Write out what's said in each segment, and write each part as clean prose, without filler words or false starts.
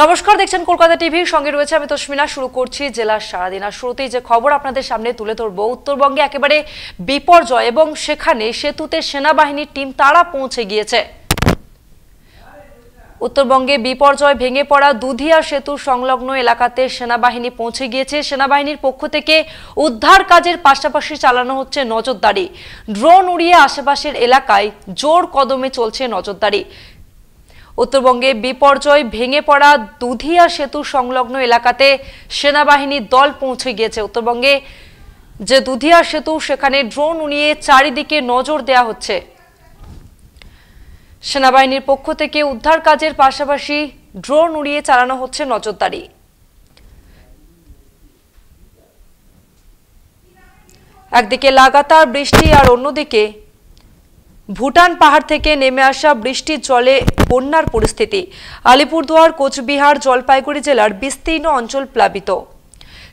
নমস্কার, দেখছেন কলকাতা টিভির সঙ্গে রয়েছে আমি তসমিনা। শুরু করছি জেলার সারাদিন। আর শুরুতেই যে খবর আপনাদের সামনে তুলে ধরবো, উত্তরবঙ্গে একেবারে বিপর্যয় এবং সেখানে সেতুতে সেনাবাহিনীর টিম তারা পৌঁছে গিয়েছে। উত্তরবঙ্গে বিপর্যয়, ভেঙে পড়া দুধিয়া সেতু সংলগ্ন এলাকাতে সেনাবাহিনী পৌঁছে গিয়েছে। সেনাবাহিনীর পক্ষ থেকে উদ্ধার কাজের পাশাপাশি চালানো হচ্ছে নজরদারি। ড্রোন উড়িয়ে আশেপাশের এলাকায় জোর কদমে চলছে নজরদারি। উত্তরবঙ্গে বিপর্যয়, ভেঙে পড়া দুধিয়া সেতু সংলগ্ন এলাকাতে সেনাবাহিনীর দল পৌঁছে গিয়েছে। উত্তরবঙ্গে যে দুধিয়া সেতু, সেখানে ড্রোন উড়িয়ে চারিদিকে নজর দেওয়া হচ্ছে। সেনাবাহিনীর পক্ষ থেকে উদ্ধার কাজের পাশাপাশি ড্রোন উড়িয়ে চালানো হচ্ছে নজরদারি। একদিকে লাগাতার বৃষ্টি আর অন্যদিকে ভুটান পাহাড় থেকে নেমে আসা বৃষ্টির জলে বন্যার পরিস্থিতি। আলিপুরদুয়ার, কোচবিহার, জলপাইগুড়ি জেলার বিস্তীর্ণ অঞ্চল প্লাবিত।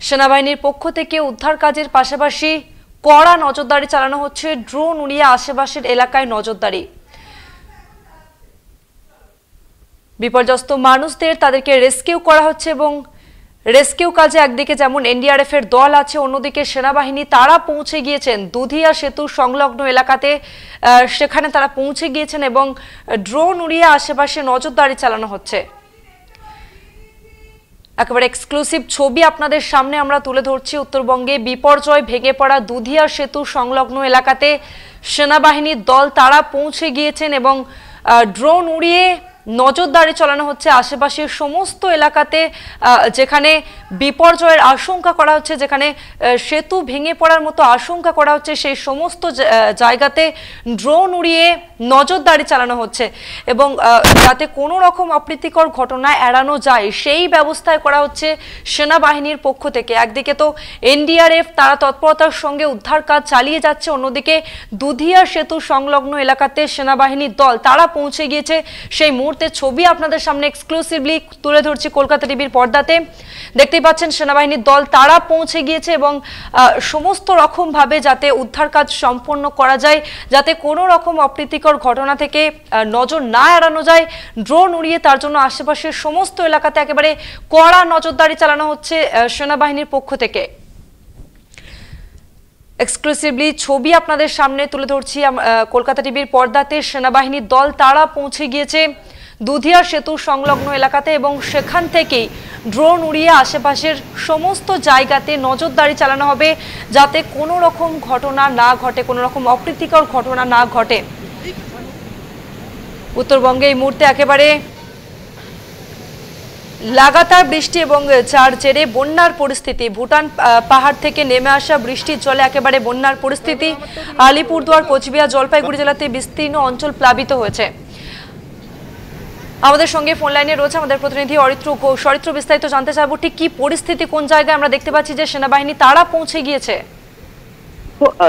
সেনাবাহিনীর পক্ষ থেকে উদ্ধার কাজের পাশাপাশি কড়া নজরদারি চালানো হচ্ছে। ড্রোন উড়িয়ে আশেপাশের এলাকায় নজরদারি। বিপর্যস্ত মানুষদের তাদেরকে রেস্কিউ করা হচ্ছে এবং রেস্কিউ কাজে একদিকে যেমন এনডিআরএফ এর দল আছে, অন্যদিকে সেনাবাহিনী তারা পৌঁছে গিয়েছেন দুধিয়া সেতু সংলগ্ন এলাকাতে। সেখানে তারা পৌঁছে গিয়েছেন এবং ড্রোন উড়িয়ে আশেপাশে নজরদারি চালানো হচ্ছে। একেবারে এক্সক্লুসিভ ছবি আপনাদের সামনে আমরা তুলে ধরছি। উত্তরবঙ্গে বিপর্যয়, ভেঙে পড়া দুধিয়া সেতু সংলগ্ন এলাকাতে সেনাবাহিনীর দল তারা পৌঁছে গিয়েছেন এবং ড্রোন উড়িয়ে নজরদারি চালানো হচ্ছে আশেপাশের সমস্ত এলাকাতে যেখানে বিপর্যয়ের আশঙ্কা করা হচ্ছে, যেখানে সেতু ভেঙে পড়ার মতো আশঙ্কা করা হচ্ছে, সেই সমস্ত জায়গাতে ড্রোন উড়িয়ে নজরদারি চালানো হচ্ছে এবং যাতে কোনো রকম অপ্রীতিকর ঘটনা এড়ানো যায় সেই ব্যবস্থায় করা হচ্ছে সেনাবাহিনীর পক্ষ থেকে। একদিকে তো এনডিআরএফ তারা তৎপরতার সঙ্গে উদ্ধার কাজ চালিয়ে যাচ্ছে, অন্যদিকে দুধিয়া সেতু সংলগ্ন এলাকাতে সেনাবাহিনীর দল তারা পৌঁছে গিয়েছে। সেই মুহূর্তে ছবি আপনাদের সামনে এক্সক্লুসিভলি তুলে ধরছি কলকাতা টিভির পর্দাতে। দেখতেই পাচ্ছেন সেনাবাহিনীর দল তারা পৌঁছে গিয়েছে এবং সমস্ত রকম ভাবে যাতে উদ্ধার কাজ সম্পন্ন করা যায়, যাতে কোনো রকম অপ্রীতিকর ঘটনা থেকে নজর না এড়ানো যায়, ড্রোন উড়িয়ে তার জন্য আশেপাশের সমস্ত এলাকাতে একেবারে কড়া নজরদারি চালানো হচ্ছে সেনাবাহিনীর পক্ষ থেকে। এক্সক্লুসিভলি ছবি আপনাদের সামনে তুলে ধরছি কলকাতা টিভির পর্দাতে। সেনাবাহিনীর দল তারা পৌঁছে গিয়েছে দুধিয়া সেতু সংলগ্ন এলাকাতে এবং সেখান থেকেই ড্রোন উড়িয়ে আশেপাশের সমস্ত জায়গাতে নজরদারি চালানো হবে যাতে কোনো রকম ঘটনা না ঘটে, কোনো রকম অপ্রীতিকর ঘটনা না ঘটে। উত্তরবঙ্গে এই মুহূর্তে একেবারে লাগাতার বৃষ্টি এবং যার জেরে বন্যার পরিস্থিতি। ভুটান পাহাড় থেকে নেমে আসা বৃষ্টির জলে একেবারে বন্যার পরিস্থিতি। আলিপুরদুয়ার, কোচবিহার, জলপাইগুড়ি জেলাতে বিস্তীর্ণ অঞ্চল প্লাবিত হয়েছে। আমাদের সঙ্গে ফোন লাইনে রয়েছে আমাদের প্রতিনিধি অরিত্র ঘোষ। অরিত্র, বিস্তারিত জানতে চাইবো ঠিক কি পরিস্থিতি, কোন জায়গায় আমরা দেখতে পাচ্ছি যে সেনাবাহিনী তারা পৌঁছে গিয়েছে?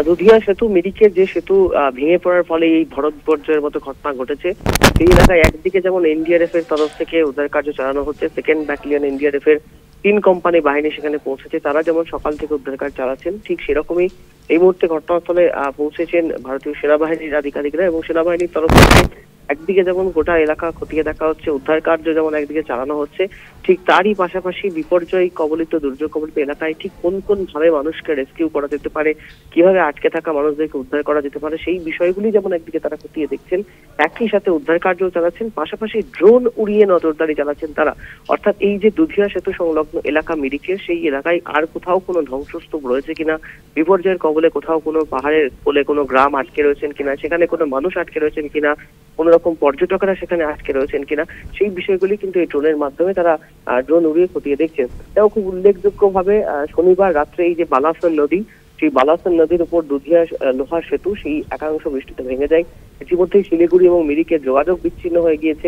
দুধিয়া সেতু, মিরিকের যে সেতু ভেঙে পড়ার ফলে এই ভরত বিপর্যয়ের মতো ঘটনা ঘটেছে, সেই এলাকায় একদিকে যেমন এনডিআরএফ এর তরফ থেকে উদ্ধার কার্য চালানো হচ্ছে, সেকেন্ড ব্যাটালিয়ন এনডিআরএফ এর 3 কোম্পানি বাহিনী সেখানে পৌঁছেছে, তারা যেমন সকাল থেকে উদ্ধার কাজ চালাচ্ছেন, ঠিক সেরকমই এই মুহূর্তে ঘটনাস্থলে পৌঁছেছেন ভারতীয় সেনাবাহিনীর আধিকারিকরা এবং সেনাবাহিনীর তরফ থেকে একদিকে যেমন গোটা এলাকা খতিয়ে দেখা হচ্ছে, উদ্ধার কার্য যেমন একদিকে চালানো হচ্ছে, ঠিক তারই পাশাপাশি বিপর্যয় কবলিত, দুর্যোগ কবলিত এলাকায় ঠিক কোন কোন ভাবে মানুষকে রেস্কিউ করা যেতে পারে, কিভাবে আটকে থাকা মানুষদেরকে উদ্ধার করা যেতে পারে, সেই বিষয়গুলি যেমন একদিকে তারা খতিয়ে দেখছেন, একই সাথে উদ্ধার কার্য চালাচ্ছেন, পাশাপাশি ড্রোন উড়িয়ে নজরদারি চালাচ্ছেন তারা। অর্থাৎ এই যে দুধিয়া সেতু সংলগ্ন এলাকা মিরিকের, সেই এলাকায় আর কোথাও কোনো ধ্বংসস্তূপ রয়েছে কিনা, বিপর্যয়ের কবলে কোথাও কোনো পাহাড়ের কোলে কোনো গ্রাম আটকে রয়েছেন কিনা, সেখানে কোনো মানুষ আটকে রয়েছেন কিনা, কোন রকম পর্যটকরা সেখানে আটকে রয়েছেন কিনা, সেই বিষয়গুলি কিন্তু এই ড্রোনের মাধ্যমে তারা ড্রোন উড়িয়ে খতিয়ে দেখছেন। এটাও খুব উল্লেখযোগ্য ভাবে শনিবার রাত্রে এই যে বালাসন নদী, সেই বালাসন নদীর উপর দুধিয়া লোহার সেতু, সেই একাংশ বৃষ্টিতে ভেঙে যায়। ইতিমধ্যেই শিলিগুড়ি এবং মিরিকের যোগাযোগ বিচ্ছিন্ন হয়ে গিয়েছে।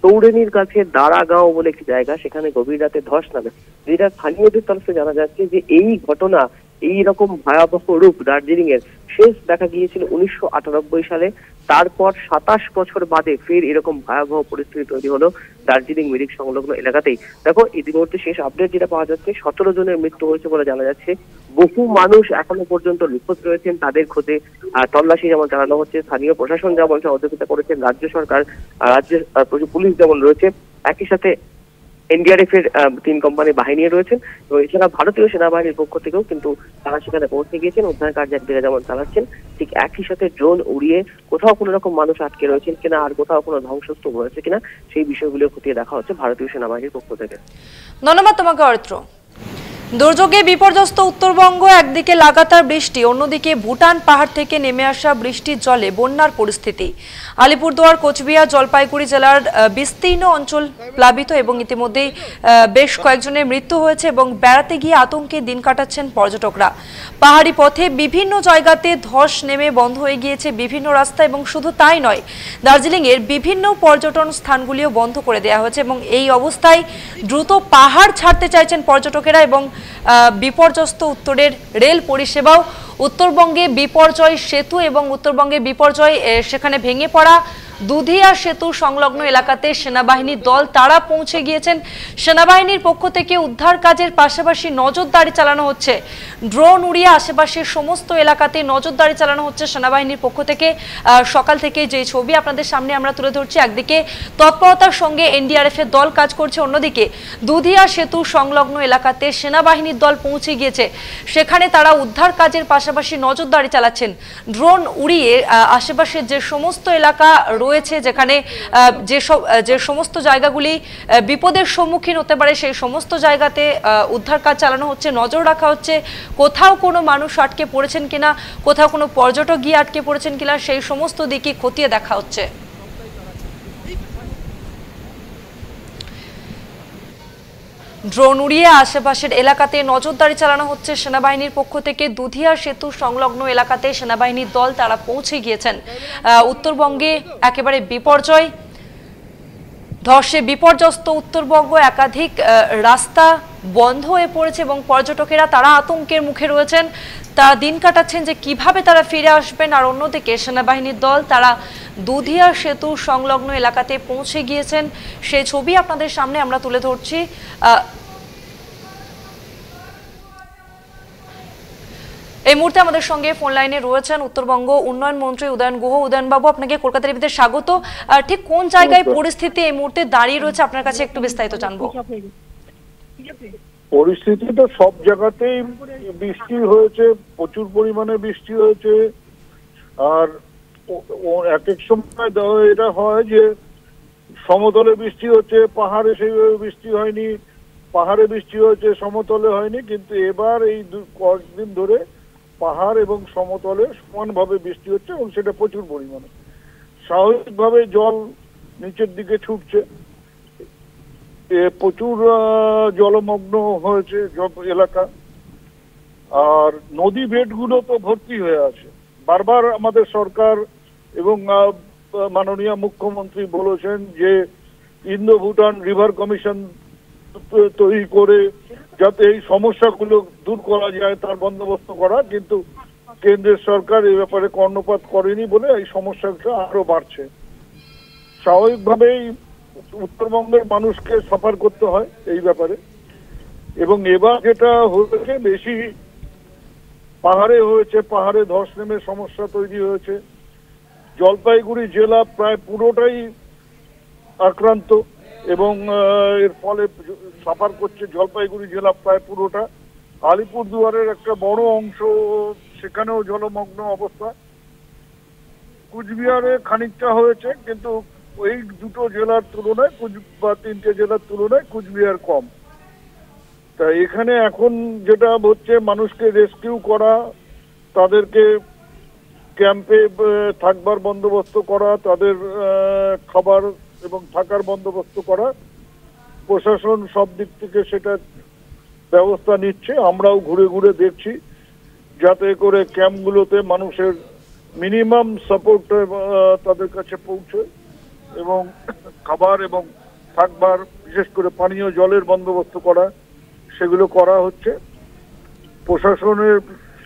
তৌড়েনির কাছে দাঁড়াগাঁও বলে একটি জায়গা, সেখানে গভীর রাতে ধস নামে, যেটা স্থানীয়দের তরফে জানা যাচ্ছে যে এই ঘটনা, এই রকম ভয়াবহ রূপ দার্জিলিং এর শেষ দেখা গিয়েছিল 1998 সালে। তারপর 27 বছর বাদে ফের এরকম ভয়াবহ পরিস্থিতি তৈরি হলো দার্জিলিং মিরিক সংলগ্ন এলাকাতেই। দেখো, ইতিমধ্যে শেষ আপডেট যেটা পাওয়া যাচ্ছে, 17 জনের মৃত্যু হয়েছে বলে জানা যাচ্ছে। বহু মানুষ এখনো পর্যন্ত নিখোঁজ রয়েছেন, তাদের খোঁজে তল্লাশি যেমন চালানো হচ্ছে, স্থানীয় প্রশাসন যেমন সহযোগিতা করেছেন, রাজ্য সরকার, রাজ্যের পুলিশ যেমন রয়েছে, একই সাথে এনডিআরএফ এর 3 কোম্পানির বাহিনী রয়েছেন এবং এছাড়া ভারতীয় সেনাবাহিনীর পক্ষ থেকেও কিন্তু তারা সেখানে পৌঁছে গিয়েছেন, উদ্ধার কার্য একদিকে যেমন চালাচ্ছেন, ঠিক একই সাথে ড্রোন উড়িয়ে কোথাও কোনো রকম মানুষ আটকে রয়েছেন কিনা আর কোথাও কোনো ধ্বংসস্তূপ রয়েছে কিনা সেই বিষয়গুলো খতিয়ে দেখা হচ্ছে ভারতীয় সেনাবাহিনীর পক্ষ থেকে। ধন্যবাদ তোমাকে অরিত্র। দুর্যোগে বিপর্যস্ত উত্তরবঙ্গ, একদিকে লাগাতার বৃষ্টি, অন্যদিকে ভুটান পাহাড় থেকে নেমে আসা বৃষ্টির জলে বন্যার পরিস্থিতি। আলিপুরদুয়ার, কোচবিহার, জলপাইগুড়ি জেলার বিস্তীর্ণ অঞ্চল প্লাবিত এবং ইতিমধ্যেই বেশ কয়েকজনের মৃত্যু হয়েছে এবং বেড়াতে গিয়ে আতঙ্কে দিন কাটাচ্ছেন পর্যটকরা। পাহাড়ি পথে বিভিন্ন জায়গাতে ধস নেমে বন্ধ হয়ে গিয়েছে বিভিন্ন রাস্তা এবং শুধু তাই নয়, দার্জিলিংয়ের বিভিন্ন পর্যটন স্থানগুলিও বন্ধ করে দেওয়া হয়েছে এবং এই অবস্থায় দ্রুত পাহাড় ছাড়তে চাইছেন পর্যটকেরা এবং বিপর্যস্ত উত্তরের রেল পরিষেবাও। উত্তরবঙ্গে বিপর্যয় সেতু এবং উত্তরবঙ্গে বিপর্যয় সেখানে ভেঙে পড়া দুধিয়া সেতু সংলগ্ন এলাকাতে সেনাবাহিনীর দল তারা পৌঁছে গিয়েছেন। সেনাবাহিনীর পক্ষ থেকে উদ্ধার কাজের পাশাপাশি নজরদারি চালানো হচ্ছে, ড্রোন উড়িয়ে আশেপাশের সমস্ত এলাকাতে নজরদারি চালানো হচ্ছে সেনাবাহিনীর পক্ষ থেকে। সকাল থেকে যে ছবি আপনাদের সামনে আমরা তুলে ধরছি, একদিকে তৎপরতার সঙ্গে এনডিআরএফ এর দল কাজ করছে, অন্যদিকে দুধিয়া সেতু সংলগ্ন এলাকাতে সেনাবাহিনীর দল পৌঁছে গিয়েছে, সেখানে তারা উদ্ধার কাজের পাশাপাশি নজরদারি চালাচ্ছেন। ড্রোন উড়িয়ে আশেপাশের যে সমস্ত এলাকা রয়েছে, যেখানে যে সমস্ত জায়গাগুলি বিপদের সম্মুখীন হতে পারে সেই সমস্ত জায়গাতে উদ্ধার কাজ চালানো হচ্ছে, নজর রাখা হচ্ছে কোথাও কোনো মানুষ আটকে পড়েছেন কিনা, কোথাও কোনো পর্যটক গিয়ে আটকে পড়েছেন কিনা সেই সমস্ত দিকে খতিয়ে দেখা হচ্ছে। ড্রোন উড়িয়ে আশেপাশের এলাকাতে নজরদারি চালানো হচ্ছে সেনাবাহিনীর পক্ষ থেকে। দুধিয়া সেতু সংলগ্ন এলাকাতে সেনাবাহিনীর দল তারা পৌঁছে গিয়েছেন। উত্তরবঙ্গে একেবারে বিপর্যয়, ধসে বিপর্যস্ত উত্তরবঙ্গ, একাধিক রাস্তা বন্ধ হয়ে পড়েছে এবং পর্যটকেরা তারা আতঙ্কের মুখে রয়েছেন, তারা দিন কাটাচ্ছেন যে কিভাবে তারা ফিরে আসবেন। আর অন্যদিকে সেনাবাহিনীর দল তারা দুধিয়া সেতু সংলগ্ন এলাকাতে পৌঁছে গিয়েছেন, সেই ছবি আপনাদের সামনে আমরা তুলে ধরছি। এই মুহূর্তে আমাদের সঙ্গে ফোন লাইনে রয়েছেন উত্তরবঙ্গ উন্নয়ন মন্ত্রী উদয়ন গুহ। উদয়ন বাবু, আপনাকে কলকাতা টিভিতে স্বাগত। ঠিক কোন জায়গায় পরিস্থিতি এই মুহূর্তে দাঁড়িয়ে রয়েছে আপনার কাছে একটু বিস্তারিত জানবো। পরিস্থিতি তো সব জায়গাতেই বৃষ্টি হয়েছে, প্রচুর পরিমাণে বৃষ্টি হয়েছে। আর এক এক সময় এটা হয় যে সমতলে বৃষ্টি হচ্ছে, পাহাড়ে সেইভাবে বৃষ্টি হয়নি, পাহাড়ে বৃষ্টি হয়েছে সমতলে হয়নি। কিন্তু এবার এই কয়েকদিন ধরে পাহাড় এবং সমতলে সমানভাবে বৃষ্টি হচ্ছে এবং সেটা প্রচুর পরিমাণে। স্বাভাবিকভাবে জল নিচের দিকে ছুটছে, প্রচুর জলমগ্ন হয়েছে এলাকা। আর নদী বেডগুলো তো ভর্তি হয়ে আছে। বারবার আমাদের সরকার এবং মাননীয় মুখ্যমন্ত্রী বলেছেন যে ইন্দো ভুটান রিভার কমিশন তৈরি করে যাতে এই সমস্যাগুলো দূর করা যায় তার বন্দোবস্ত করা, কিন্তু কেন্দ্রের সরকার এই ব্যাপারে কর্ণপাত করেনি বলে এই সমস্যাটা আরো বাড়ছে। স্বাভাবিকভাবেই উত্তরবঙ্গের মানুষকে সাফার করতে হয় এই ব্যাপারে। এবং এবার যেটা হয়েছে বেশি পাহাড়ে হয়েছে, পাহাড়ে ধস নেমে সমস্যা তৈরি হয়েছে। জলপাইগুড়ি জেলা প্রায় পুরোটাই আক্রান্ত এবং এর ফলে সাফার করছে জলপাইগুড়ি জেলা প্রায় পুরোটা। আলিপুরদুয়ারের একটা বড় অংশ সেখানেও জলমগ্ন অবস্থা। কুচবিহারে খানিকটা হয়েছে, কিন্তু এই দুটো জেলার তুলনায় বা তিনটে জেলার তুলনায় কুচবিহার কম। তা এখানে এখন যেটা হচ্ছে মানুষকে রেস্কিউ করা, তাদেরকে ক্যাম্পে থাকবার বন্দোবস্ত করা, তাদের খাবার এবং থাকার বন্দোবস্ত করা। প্রশাসন সব দিক থেকে সেটা ব্যবস্থা নিচ্ছে। আমরাও ঘুরে ঘুরে দেখছি যাতে করে ক্যাম্পগুলোতে মানুষের মিনিমাম সাপোর্ট তাদের কাছে পৌঁছয় এবং খাবার এবং থাকবার, বিশেষ করে পানীয় জলের বন্দোবস্ত করা, সেগুলো করা হচ্ছে। প্রশাসনের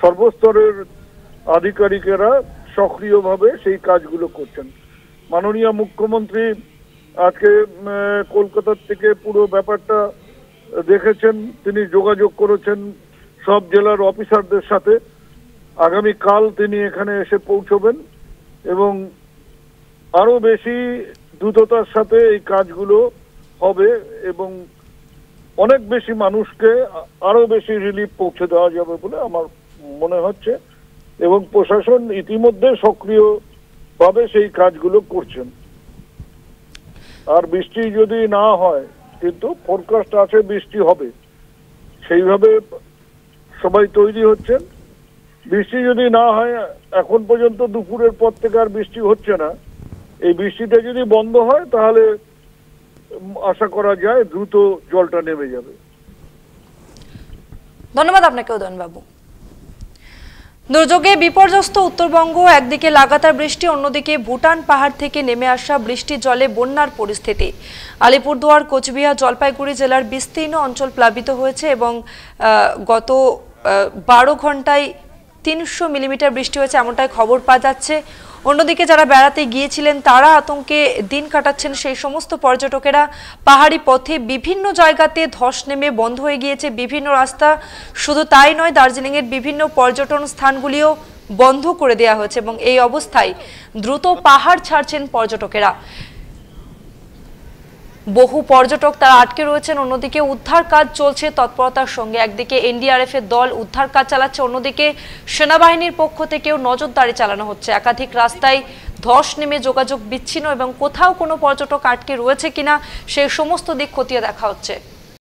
সর্বস্তরের আধিকারিকেরা সক্রিয়ভাবে সেই কাজগুলো করছেন। মাননীয় মুখ্যমন্ত্রী আজকে কলকাতার থেকে পুরো ব্যাপারটা দেখেছেন, তিনি যোগাযোগ করেছেন সব জেলার অফিসারদের সাথে। আগামীকাল তিনি এখানে এসে পৌঁছবেন এবং আরো বেশি দ্রুততার সাথে এই কাজগুলো হবে এবং অনেক বেশি মানুষকে আরো বেশি রিলিফ পৌঁছে দেওয়া যাবে বলে আমার মনে হচ্ছে, এবং প্রশাসন ইতিমধ্যে সক্রিয় ভাবে সেই কাজগুলো করছেন। আর বৃষ্টি যদি না হয়, কিন্তু ফোরকাস্ট আছে বৃষ্টি হবে, সেইভাবে সবাই তৈরি হচ্ছেন। বৃষ্টি যদি না হয়, এখন পর্যন্ত দুপুরের পর থেকে আর বৃষ্টি হচ্ছে না, এই বৃষ্টিটা যদি বন্ধ হয় তাহলে আশা করা যায় দ্রুত জলটা নেমে যাবে। ধন্যবাদ আপনাকে উদয়নবাবু। দুর্যোগে বিপর্যস্ত উত্তরবঙ্গ, একদিকে লাগাতার বৃষ্টি, অন্যদিকে ভুটান পাহাড় থেকে নেমে আসা বৃষ্টির জলে বন্যার পরিস্থিতি। আলিপুরদুয়ার, কোচবিহার, জলপাইগুড়ি জেলার বিস্তীর্ণ অঞ্চল প্লাবিত হয়েছে এবং গত 12 ঘন্টায় 300 মিলিমিটার বৃষ্টি হয়েছে, এমনটাই খবর পাওয়া যাচ্ছে। অন্যদিকে যারা বেড়াতে গিয়েছিলেন তারা আতঙ্কে দিন কাটাচ্ছেন। সেই সমস্ত পর্যটকেরা পাহাড়ি পথে বিভিন্ন জায়গাতে ধস নেমে বন্ধ হয়ে গিয়েছে বিভিন্ন রাস্তা। শুধু তাই নয়, দার্জিলিংয়ের বিভিন্ন পর্যটন স্থানগুলিও বন্ধ করে দেওয়া হয়েছে এবং এই অবস্থায় দ্রুত পাহাড় ছাড়ছেন পর্যটকেরা। বহু পর্যটক তারা আটকে রয়েছেন। অন্যদিকে উদ্ধার কাজ চলছে তৎপরতার সঙ্গে। একদিকে এনডিআরএফ এর দল উদ্ধার কাজ চালাচ্ছে, অন্যদিকে সেনাবাহিনীর পক্ষ থেকেও নজরদারি চালানো হচ্ছে। একাধিক রাস্তায় ধস নেমে যোগাযোগ বিচ্ছিন্ন এবং কোথাও কোনো পর্যটক আটকে রয়েছে কিনা সেই সমস্ত দিক খতিয়ে দেখা হচ্ছে।